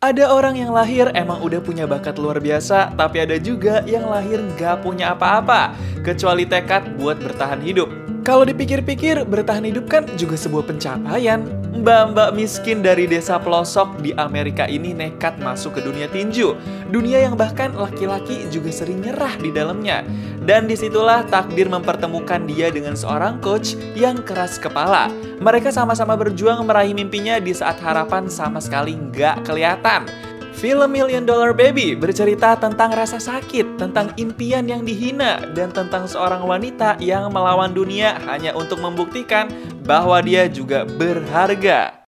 Ada orang yang lahir emang udah punya bakat luar biasa, tapi ada juga yang lahir nggak punya apa-apa, kecuali tekad buat bertahan hidup. Kalau dipikir-pikir, bertahan hidup kan juga sebuah pencapaian. Mbak-mbak miskin dari desa pelosok di Amerika ini nekat masuk ke dunia tinju. Dunia yang bahkan laki-laki juga sering nyerah di dalamnya. Dan disitulah takdir mempertemukan dia dengan seorang coach yang keras kepala. Mereka sama-sama berjuang meraih mimpinya di saat harapan sama sekali nggak kelihatan. Film Million Dollar Baby bercerita tentang rasa sakit, tentang impian yang dihina, dan tentang seorang wanita yang melawan dunia hanya untuk membuktikan bahwa dia juga berharga.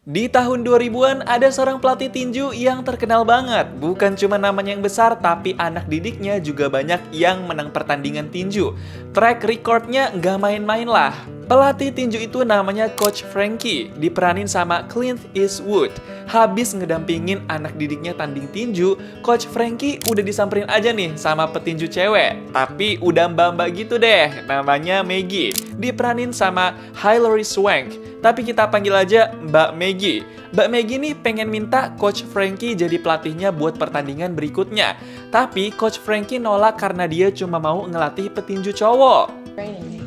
Di tahun 2000-an ada seorang pelatih tinju yang terkenal banget. Bukan cuma namanya yang besar, tapi anak didiknya juga banyak yang menang pertandingan tinju. Track recordnya nggak main-main lah. Pelatih tinju itu namanya Coach Frankie, diperanin sama Clint Eastwood. Habis ngedampingin anak didiknya tanding tinju, Coach Frankie udah disamperin aja nih sama petinju cewek. Tapi udah mbak-mbak gitu deh, namanya Maggie. Diperanin sama Hilary Swank. Tapi kita panggil aja Mbak Maggie. Mbak Maggie nih pengen minta Coach Frankie jadi pelatihnya buat pertandingan berikutnya. Tapi Coach Frankie nolak karena dia cuma mau ngelatih petinju cowok. Training me.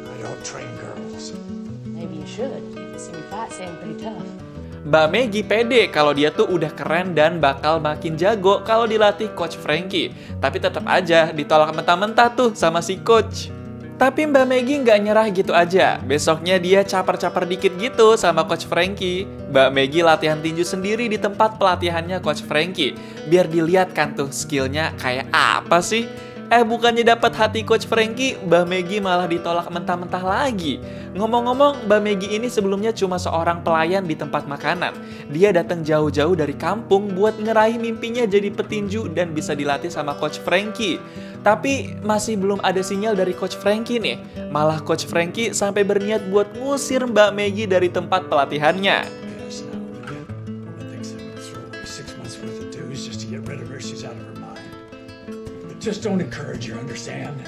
I don't train girls. Maybe you should. You can see me fight, say I'm pretty tough. Mbak Maggie pede kalau dia tuh udah keren dan bakal makin jago kalau dilatih Coach Frankie. Tapi tetap aja ditolak mentah-mentah tuh sama si Coach. Tapi Mbak Maggie nggak nyerah gitu aja. Besoknya dia caper-caper dikit gitu sama Coach Frankie. Mbak Maggie latihan tinju sendiri di tempat pelatihannya Coach Frankie. Biar dilihat kan tuh skillnya kayak apa sih. Bukannya dapat hati Coach Frankie, Mbak Maggie malah ditolak mentah-mentah lagi. Ngomong-ngomong, Mbak Maggie ini sebelumnya cuma seorang pelayan di tempat makanan. Dia datang jauh-jauh dari kampung buat ngeraih mimpinya jadi petinju dan bisa dilatih sama Coach Frankie. Tapi masih belum ada sinyal dari Coach Frankie nih. Malah Coach Frankie sampai berniat buat ngusir Mbak Maggie dari tempat pelatihannya. Yes, now woman thinks I'm gonna throw away 6 months worth of dues just to get rid of her. She's out of her mind. But just don't encourage her, understand?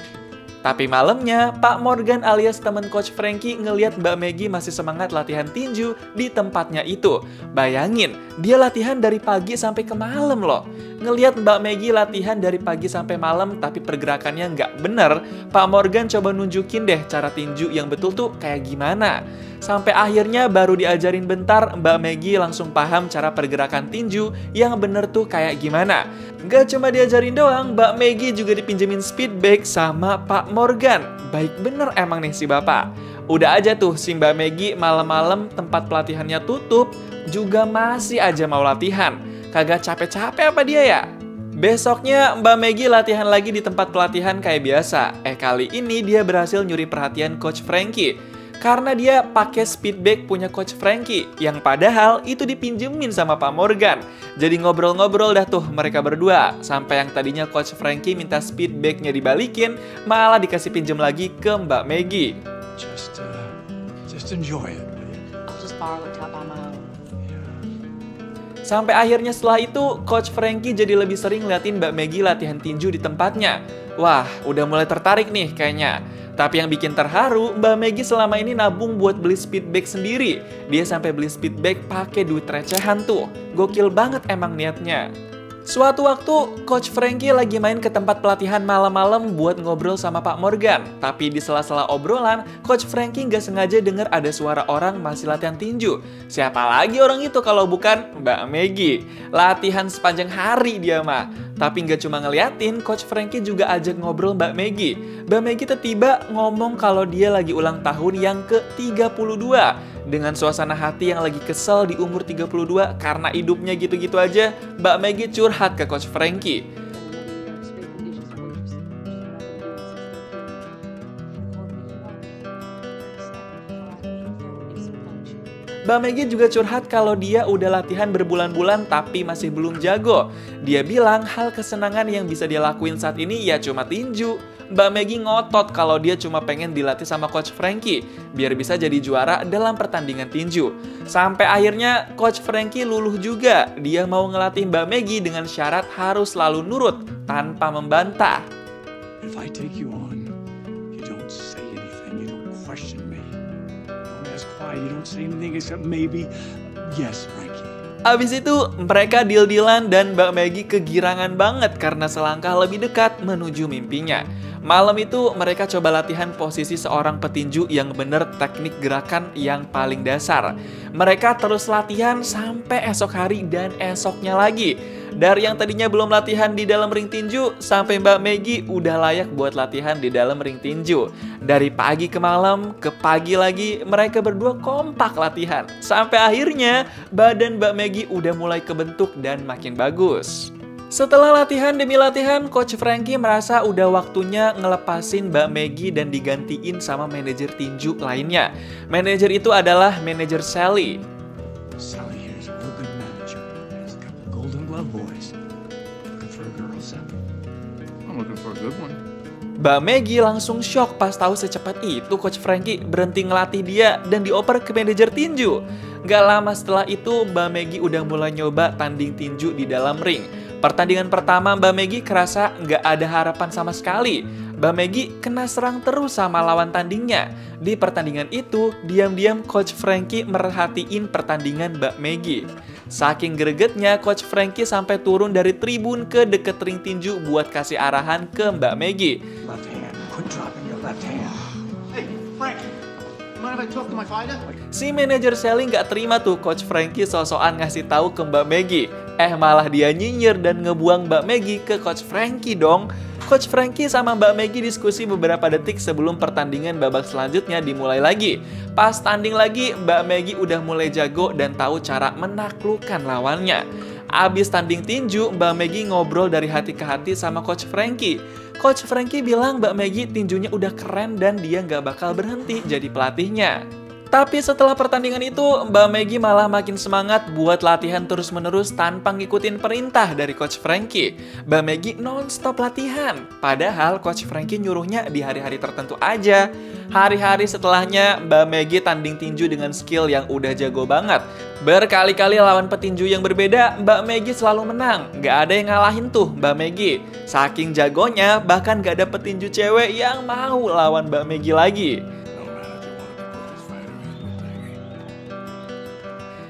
Tapi malamnya, Pak Morgan alias teman Coach Frankie ngeliat Mbak Maggie masih semangat latihan tinju di tempatnya itu. Bayangin, dia latihan dari pagi sampai ke malam loh. Ngeliat Mbak Maggie latihan dari pagi sampai malam tapi pergerakannya nggak bener, Pak Morgan coba nunjukin deh cara tinju yang betul tuh kayak gimana. Sampai akhirnya baru diajarin bentar, Mbak Maggie langsung paham cara pergerakan tinju yang bener tuh kayak gimana. Gak cuma diajarin doang, Mbak Maggie juga dipinjemin speed bag sama Pak Morgan. Baik bener emang nih si bapak. Udah aja tuh si Mbak Maggie malam-malam tempat pelatihannya tutup, juga masih aja mau latihan. Kagak capek-capek apa dia ya? Besoknya Mbak Maggie latihan lagi di tempat pelatihan kayak biasa. Kali ini dia berhasil nyuri perhatian Coach Frankie. Karena dia pakai speed bag punya Coach Frankie, yang padahal itu dipinjemin sama Pak Morgan. Jadi ngobrol-ngobrol dah tuh mereka berdua, sampai yang tadinya Coach Frankie minta speed bagnya dibalikin, malah dikasih pinjem lagi ke Mbak Maggie. Just enjoy it, will you? I'll just borrow it till I buy my own. Sampai akhirnya setelah itu, Coach Frankie jadi lebih sering liatin Mbak Maggie latihan tinju di tempatnya. Wah, udah mulai tertarik nih kayaknya. Tapi yang bikin terharu, Mbak Maggie selama ini nabung buat beli speed bag sendiri. Dia sampai beli speed bag pakai duit recehan tuh. Gokil banget emang niatnya. Suatu waktu, Coach Frankie lagi main ke tempat pelatihan malam-malam buat ngobrol sama Pak Morgan. Tapi di sela-sela obrolan, Coach Frankie nggak sengaja dengar ada suara orang masih latihan tinju. Siapa lagi orang itu kalau bukan Mbak Maggie? Latihan sepanjang hari dia mah. Tapi nggak cuma ngeliatin, Coach Frankie juga ajak ngobrol Mbak Maggie. Mbak Maggie tiba-tiba ngomong kalau dia lagi ulang tahun yang ke-32. Dengan suasana hati yang lagi kesel di umur 32 karena hidupnya gitu-gitu aja, Mbak Maggie curhat ke Coach Frankie. Mbak Maggie juga curhat kalau dia udah latihan berbulan-bulan tapi masih belum jago. Dia bilang hal kesenangan yang bisa dia lakuin saat ini ya cuma tinju. Mbak Maggie ngotot kalau dia cuma pengen dilatih sama Coach Frankie biar bisa jadi juara dalam pertandingan tinju. Sampai akhirnya Coach Frankie luluh juga. Dia mau ngelatih Mbak Maggie dengan syarat harus selalu nurut tanpa membantah. If I take you on, you don't say anything, you don't question question me. Don't ask why. You don't say anything except maybe. Yes, Frankie. Abis itu, mereka deal-dealan dan Mbak Maggie kegirangan banget karena selangkah lebih dekat menuju mimpinya. Malam itu, mereka coba latihan posisi seorang petinju yang bener teknik gerakan yang paling dasar. Mereka terus latihan sampai esok hari dan esoknya lagi. Dari yang tadinya belum latihan di dalam ring tinju, sampai Mbak Maggie udah layak buat latihan di dalam ring tinju. Dari pagi ke malam, ke pagi lagi, mereka berdua kompak latihan. Sampai akhirnya, badan Mbak Maggie udah mulai kebentuk dan makin bagus. Setelah latihan demi latihan, Coach Frankie merasa udah waktunya ngelepasin Mbak Maggie dan digantiin sama manajer tinju lainnya. Manajer itu adalah manajer Sally. Sally here is a real good manager. Has a couple of Golden Glove boys. Looking for a girl, son. I'm looking for a good one. Mbak Maggie langsung shock pas tahu secepat itu Coach Frankie berhenti ngelatih dia dan dioper ke manajer tinju. Gak lama setelah itu, Mbak Maggie udah mulai nyoba tanding tinju di dalam ring. Pertandingan pertama Mbak Maggie kerasa nggak ada harapan sama sekali. Mbak Maggie kena serang terus sama lawan tandingnya. Di pertandingan itu, diam-diam Coach Frankie merhatiin pertandingan Mbak Maggie. Saking gregetnya, Coach Frankie sampai turun dari tribun ke deket ring tinju buat kasih arahan ke Mbak Maggie. Left hand. Quit dropping your left hand. Hey, Frank, mind if I talk to my fighter? Si manajer Sally nggak terima tuh Coach Frankie so-soan ngasih tahu ke Mbak Maggie. Malah dia nyinyir dan ngebuang Mbak Maggie ke Coach Frankie dong. Coach Frankie sama Mbak Maggie diskusi beberapa detik sebelum pertandingan babak selanjutnya dimulai lagi. Pas tanding lagi, Mbak Maggie udah mulai jago dan tahu cara menaklukkan lawannya. Abis tanding tinju, Mbak Maggie ngobrol dari hati ke hati sama Coach Frankie. Coach Frankie bilang Mbak Maggie tinjunya udah keren dan dia nggak bakal berhenti jadi pelatihnya. Tapi setelah pertandingan itu, Mbak Maggie malah makin semangat buat latihan terus-menerus tanpa ngikutin perintah dari Coach Frankie. Mbak Maggie non-stop latihan, padahal Coach Frankie nyuruhnya di hari-hari tertentu aja. Hari-hari setelahnya, Mbak Maggie tanding tinju dengan skill yang udah jago banget. Berkali-kali lawan petinju yang berbeda, Mbak Maggie selalu menang. Gak ada yang ngalahin tuh Mbak Maggie. Saking jagonya, bahkan gak ada petinju cewek yang mau lawan Mbak Maggie lagi.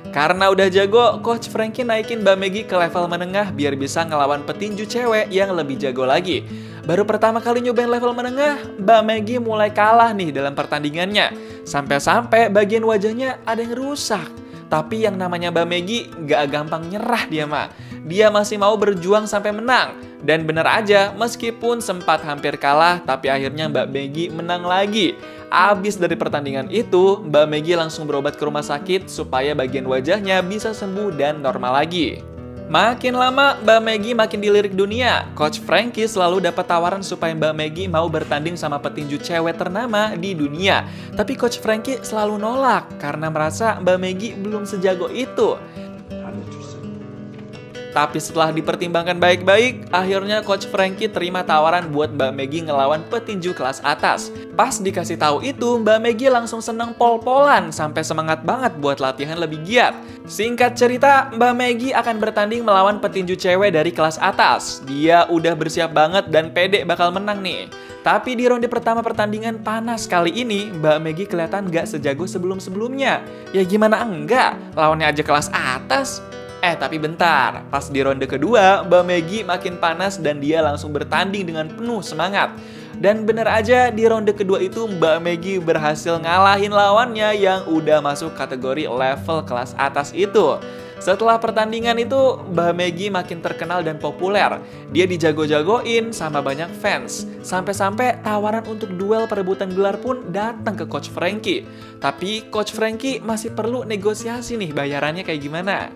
Karena udah jago, Coach Frankie naikin Mbak Maggie ke level menengah biar bisa ngelawan petinju cewek yang lebih jago lagi. Baru pertama kali nyobain level menengah, Mbak Maggie mulai kalah nih dalam pertandingannya. Sampai-sampai bagian wajahnya ada yang rusak. Tapi yang namanya Mbak Maggie gak gampang nyerah dia mah. Dia masih mau berjuang sampai menang. Dan bener aja, meskipun sempat hampir kalah, tapi akhirnya Mbak Maggie menang lagi. Abis dari pertandingan itu, Mbak Maggie langsung berobat ke rumah sakit supaya bagian wajahnya bisa sembuh dan normal lagi. Makin lama, Mbak Maggie makin dilirik dunia. Coach Frankie selalu dapat tawaran supaya Mbak Maggie mau bertanding sama petinju cewek ternama di dunia. Tapi Coach Frankie selalu nolak karena merasa Mbak Maggie belum sejago itu. Tapi setelah dipertimbangkan baik-baik, akhirnya Coach Frankie terima tawaran buat Mbak Maggie ngelawan petinju kelas atas. Pas dikasih tahu itu, Mbak Maggie langsung seneng pol-polan sampai semangat banget buat latihan lebih giat. Singkat cerita, Mbak Maggie akan bertanding melawan petinju cewek dari kelas atas. Dia udah bersiap banget dan pede bakal menang nih. Tapi di ronde pertama pertandingan panas kali ini, Mbak Maggie kelihatan gak sejago sebelum-sebelumnya. Ya gimana enggak, lawannya aja kelas atas. Tapi bentar, pas di ronde kedua, Mbak Maggie makin panas dan dia langsung bertanding dengan penuh semangat. Dan bener aja, di ronde kedua itu Mbak Maggie berhasil ngalahin lawannya yang udah masuk kategori level kelas atas itu. Setelah pertandingan itu, Mbak Maggie makin terkenal dan populer. Dia dijago-jagoin sama banyak fans. Sampai-sampai tawaran untuk duel perebutan gelar pun datang ke Coach Frankie. Tapi Coach Frankie masih perlu negosiasi nih bayarannya kayak gimana.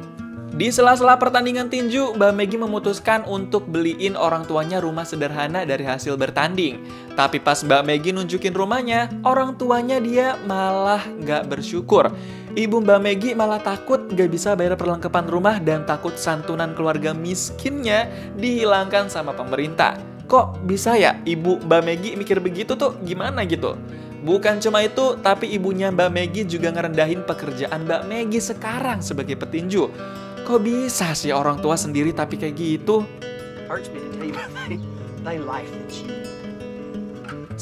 Di sela-sela pertandingan tinju, Mbak Maggie memutuskan untuk beliin orang tuanya rumah sederhana dari hasil bertanding. Tapi pas Mbak Maggie nunjukin rumahnya, orang tuanya dia malah nggak bersyukur. Ibu Mbak Maggie malah takut nggak bisa bayar perlengkapan rumah dan takut santunan keluarga miskinnya dihilangkan sama pemerintah. Kok bisa ya ibu Mbak Maggie mikir begitu tuh gimana gitu? Bukan cuma itu, tapi ibunya Mbak Maggie juga ngerendahin pekerjaan Mbak Maggie sekarang sebagai petinju. Kok bisa sih orang tua sendiri tapi kayak gitu?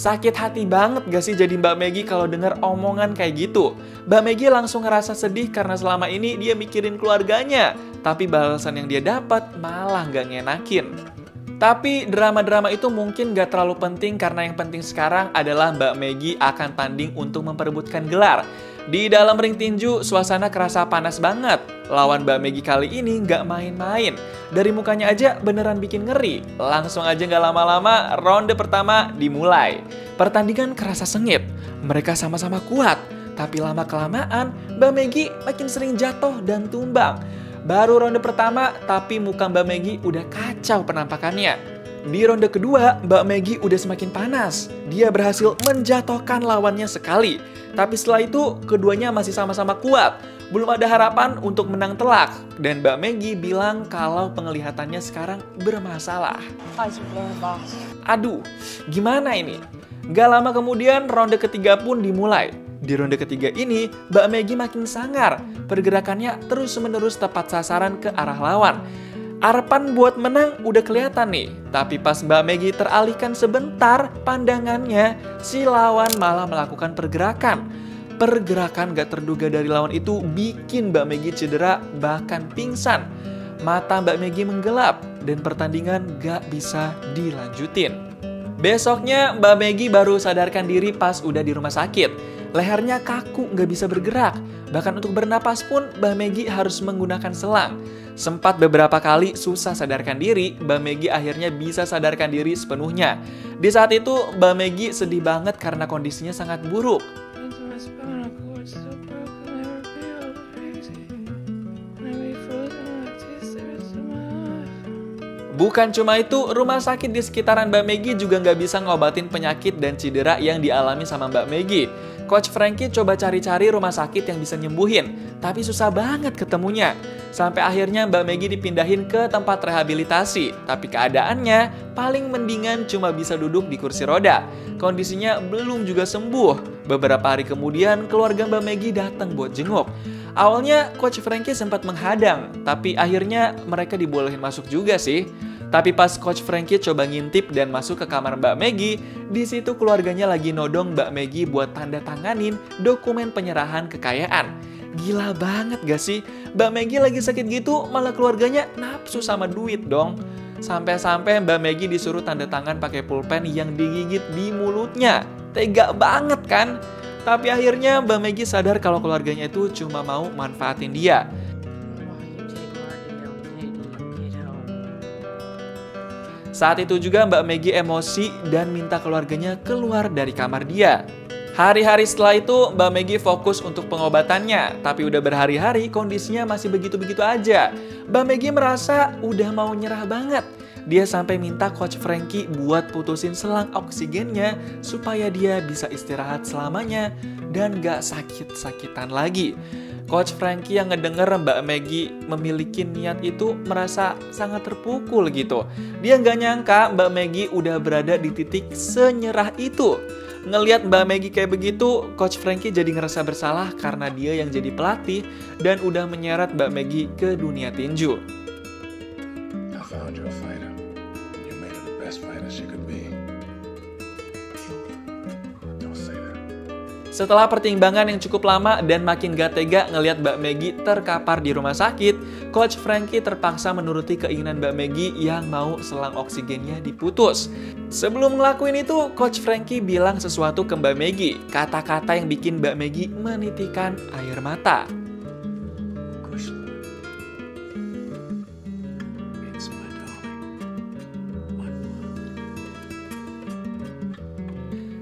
Sakit hati banget gak sih jadi Mbak Maggie kalau denger omongan kayak gitu? Mbak Maggie langsung ngerasa sedih karena selama ini dia mikirin keluarganya. Tapi balasan yang dia dapat malah gak ngenakin. Tapi drama-drama itu mungkin gak terlalu penting karena yang penting sekarang adalah Mbak Maggie akan tanding untuk memperebutkan gelar. Di dalam ring tinju, suasana kerasa panas banget. Lawan Mbak Maggie kali ini nggak main-main. Dari mukanya aja beneran bikin ngeri. Langsung aja nggak lama-lama, ronde pertama dimulai. Pertandingan kerasa sengit. Mereka sama-sama kuat. Tapi lama-kelamaan, Mbak Maggie makin sering jatuh dan tumbang. Baru ronde pertama, tapi muka Mbak Maggie udah kacau penampakannya. Di ronde kedua, Mbak Maggie udah semakin panas. Dia berhasil menjatuhkan lawannya sekali. Tapi setelah itu, keduanya masih sama-sama kuat. Belum ada harapan untuk menang telak. Dan Mbak Maggie bilang kalau penglihatannya sekarang bermasalah. Aduh, gimana ini? Gak lama kemudian, ronde ketiga pun dimulai. Di ronde ketiga ini, Mbak Maggie makin sangar. Pergerakannya terus-menerus tepat sasaran ke arah lawan. Harapan buat menang udah kelihatan nih. Tapi pas Mbak Maggie teralihkan sebentar pandangannya, si lawan malah melakukan pergerakan. Pergerakan gak terduga dari lawan itu bikin Mbak Maggie cedera bahkan pingsan. Mata Mbak Maggie menggelap dan pertandingan gak bisa dilanjutin. Besoknya Mbak Maggie baru sadarkan diri pas udah di rumah sakit. Lehernya kaku gak bisa bergerak. Bahkan untuk bernapas pun Mbak Maggie harus menggunakan selang. Sempat beberapa kali susah sadarkan diri, Mbak Maggie akhirnya bisa sadarkan diri sepenuhnya. Di saat itu, Mbak Maggie sedih banget karena kondisinya sangat buruk. Bukan cuma itu, rumah sakit di sekitaran Mbak Maggie juga nggak bisa ngobatin penyakit dan cedera yang dialami sama Mbak Maggie. Coach Frankie coba cari-cari rumah sakit yang bisa nyembuhin, tapi susah banget ketemunya. Sampai akhirnya Mbak Maggie dipindahin ke tempat rehabilitasi, tapi keadaannya paling mendingan cuma bisa duduk di kursi roda. Kondisinya belum juga sembuh. Beberapa hari kemudian, keluarga Mbak Maggie datang buat jenguk. Awalnya Coach Frankie sempat menghadang, tapi akhirnya mereka dibolehin masuk juga sih. Tapi pas Coach Frankie coba ngintip dan masuk ke kamar Mbak Maggie, di situ keluarganya lagi nodong Mbak Maggie buat tanda tanganin dokumen penyerahan kekayaan. Gila banget gak sih? Mbak Maggie lagi sakit gitu, malah keluarganya nafsu sama duit dong. Sampai-sampai Mbak Maggie disuruh tanda tangan pakai pulpen yang digigit di mulutnya. Tega banget kan? Tapi akhirnya Mbak Maggie sadar kalau keluarganya itu cuma mau manfaatin dia. Saat itu juga Mbak Maggie emosi dan minta keluarganya keluar dari kamar dia. Hari-hari setelah itu Mbak Maggie fokus untuk pengobatannya, tapi udah berhari-hari kondisinya masih begitu-begitu aja. Mbak Maggie merasa udah mau nyerah banget. Dia sampai minta Coach Frankie buat putusin selang oksigennya supaya dia bisa istirahat selamanya dan gak sakit-sakitan lagi. Coach Frankie yang ngedenger Mbak Maggie memiliki niat itu merasa sangat terpukul gitu. Dia nggak nyangka Mbak Maggie udah berada di titik senyerah itu. Ngelihat Mbak Maggie kayak begitu, Coach Frankie jadi ngerasa bersalah karena dia yang jadi pelatih dan udah menyeret Mbak Maggie ke dunia tinju. I found you a fighter. You made her the best fighter she could be. Don't say that. Setelah pertimbangan yang cukup lama dan makin gak tega ngelihat Mbak Maggie terkapar di rumah sakit, Coach Frankie terpaksa menuruti keinginan Mbak Maggie yang mau selang oksigennya diputus. Sebelum ngelakuin itu, Coach Frankie bilang sesuatu ke Mbak Maggie, kata-kata yang bikin Mbak Maggie menitikan air mata.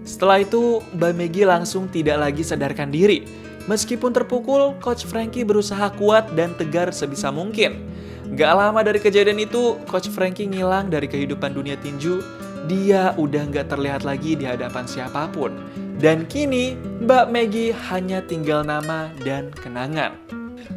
Setelah itu, Mbak Maggie langsung tidak lagi sadarkan diri. Meskipun terpukul, Coach Frankie berusaha kuat dan tegar sebisa mungkin. Gak lama dari kejadian itu, Coach Frankie ngilang dari kehidupan dunia tinju. Dia udah gak terlihat lagi di hadapan siapapun. Dan kini, Mbak Maggie hanya tinggal nama dan kenangan.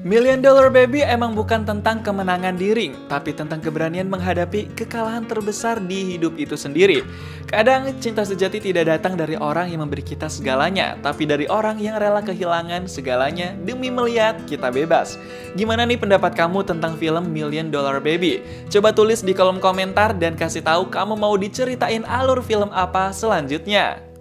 $1 Million Baby emang bukan tentang kemenangan di ring, tapi tentang keberanian menghadapi kekalahan terbesar di hidup itu sendiri. Kadang cinta sejati tidak datang dari orang yang memberi kita segalanya, tapi dari orang yang rela kehilangan segalanya demi melihat kita bebas. Gimana nih pendapat kamu tentang film $1 Million Baby? Coba tulis di kolom komentar dan kasih tahu kamu mau diceritain alur film apa selanjutnya.